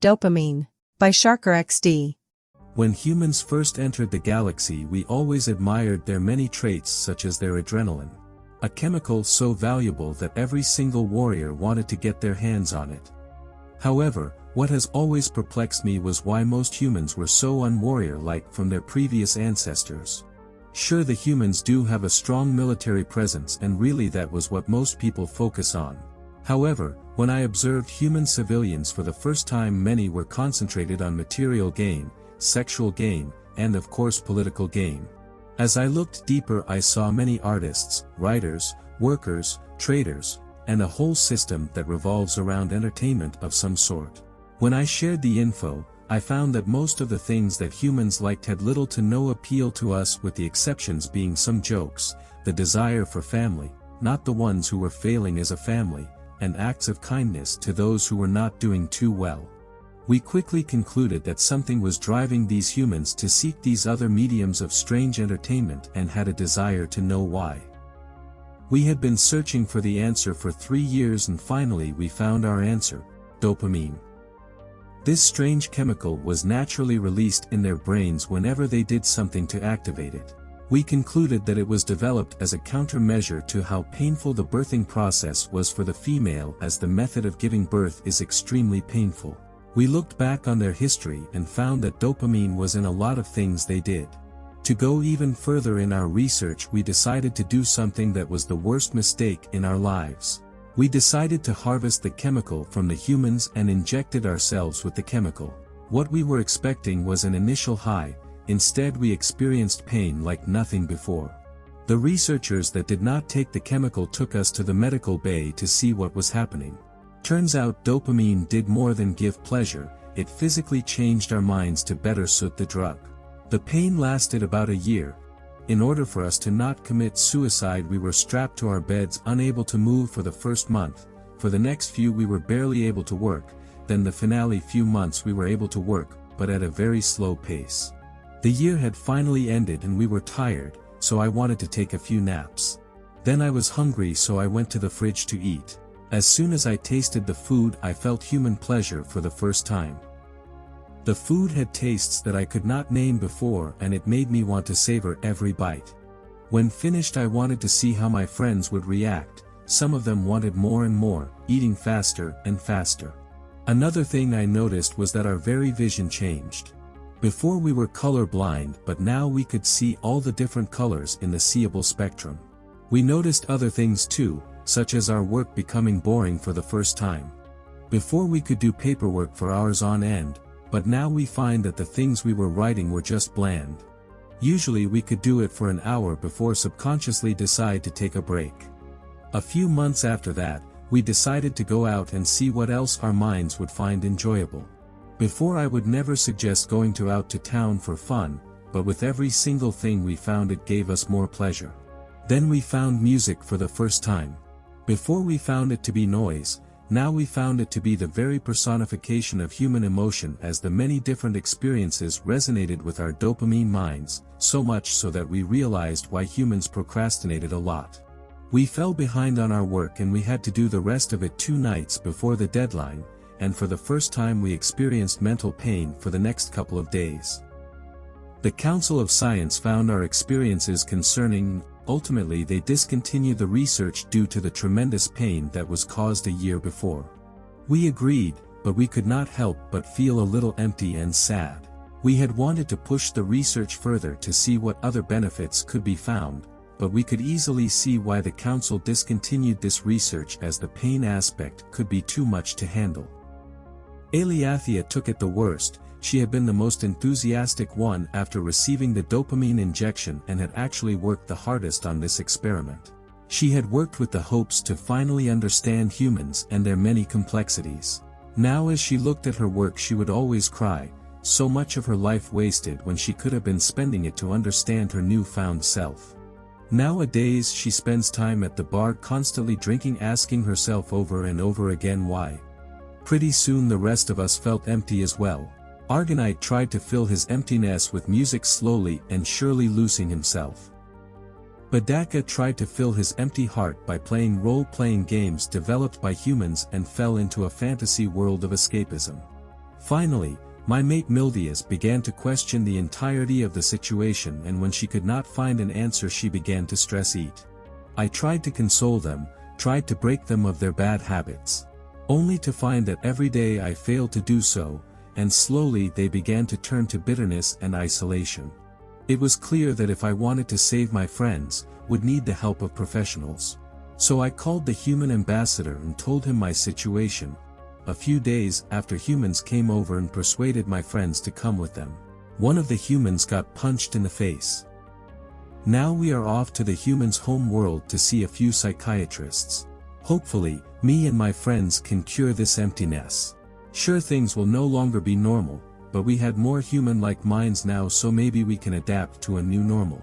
Dopamine by Sharker XD. When humans first entered the galaxy, we always admired their many traits, such as their adrenaline, a chemical so valuable that every single warrior wanted to get their hands on it. However, what has always perplexed me was why most humans were so unwarrior-like from their previous ancestors. Sure, the humans do have a strong military presence, and really that was what most people focus on. However, when I observed human civilians for the first time, many were concentrated on material gain, sexual gain, and of course political gain. As I looked deeper, I saw many artists, writers, workers, traders, and a whole system that revolves around entertainment of some sort. When I shared the info, I found that most of the things that humans liked had little to no appeal to us, with the exceptions being some jokes, the desire for family, not the ones who were failing as a family, and acts of kindness to those who were not doing too well. We quickly concluded that something was driving these humans to seek these other mediums of strange entertainment, and had a desire to know why. We had been searching for the answer for 3 years, and finally we found our answer: dopamine. This strange chemical was naturally released in their brains whenever they did something to activate it. We concluded that it was developed as a countermeasure to how painful the birthing process was for the female, as the method of giving birth is extremely painful. We looked back on their history and found that dopamine was in a lot of things they did. To go even further in our research, we decided to do something that was the worst mistake in our lives. We decided to harvest the chemical from the humans and injected ourselves with the chemical. What we were expecting was an initial high. Instead, we experienced pain like nothing before. The researchers that did not take the chemical took us to the medical bay to see what was happening. Turns out dopamine did more than give pleasure, it physically changed our minds to better suit the drug. The pain lasted about a year. In order for us to not commit suicide, we were strapped to our beds, unable to move for the first month. For the next few we were barely able to work, then the finale few months we were able to work, but at a very slow pace. The year had finally ended and we were tired, so I wanted to take a few naps. Then I was hungry, so I went to the fridge to eat. As soon as I tasted the food, I felt human pleasure for the first time. The food had tastes that I could not name before, and it made me want to savor every bite. When finished, I wanted to see how my friends would react. Some of them wanted more and more, eating faster and faster. Another thing I noticed was that our very vision changed. Before we were color blind, but now we could see all the different colors in the seeable spectrum. We noticed other things too, such as our work becoming boring for the first time. Before we could do paperwork for hours on end, but now we find that the things we were writing were just bland. Usually we could do it for an hour before subconsciously decide to take a break. A few months after that, we decided to go out and see what else our minds would find enjoyable. Before, I would never suggest going out to town for fun, but with every single thing we found, it gave us more pleasure. Then we found music for the first time. Before we found it to be noise, now we found it to be the very personification of human emotion, as the many different experiences resonated with our dopamine minds, so much so that we realized why humans procrastinated a lot. We fell behind on our work and we had to do the rest of it 2 nights before the deadline, and for the first time we experienced mental pain for the next couple of days. The Council of Science found our experiences concerning. Ultimately, they discontinued the research due to the tremendous pain that was caused a year before. We agreed, but we could not help but feel a little empty and sad. We had wanted to push the research further to see what other benefits could be found, but we could easily see why the council discontinued this research, as the pain aspect could be too much to handle. Aleathea took it the worst. She had been the most enthusiastic one after receiving the dopamine injection, and had actually worked the hardest on this experiment. She had worked with the hopes to finally understand humans and their many complexities. Now as she looked at her work, she would always cry, so much of her life wasted when she could have been spending it to understand her newfound self. Nowadays she spends time at the bar constantly drinking, asking herself over and over again why. Pretty soon the rest of us felt empty as well. Argonite tried to fill his emptiness with music, slowly and surely losing himself. Badaka tried to fill his empty heart by playing role-playing games developed by humans, and fell into a fantasy world of escapism. Finally, my mate Mildias began to question the entirety of the situation, and when she could not find an answer she began to stress eat. I tried to console them, tried to break them of their bad habits. Only to find that every day I failed to do so, and slowly they began to turn to bitterness and isolation. It was clear that if I wanted to save my friends, would need the help of professionals. So I called the human ambassador and told him my situation. A few days after, humans came over and persuaded my friends to come with them. One of the humans got punched in the face. Now we are off to the humans' home world to see a few psychiatrists. Hopefully, me and my friends can cure this emptiness. Sure, things will no longer be normal, but we had more human-like minds now, so maybe we can adapt to a new normal.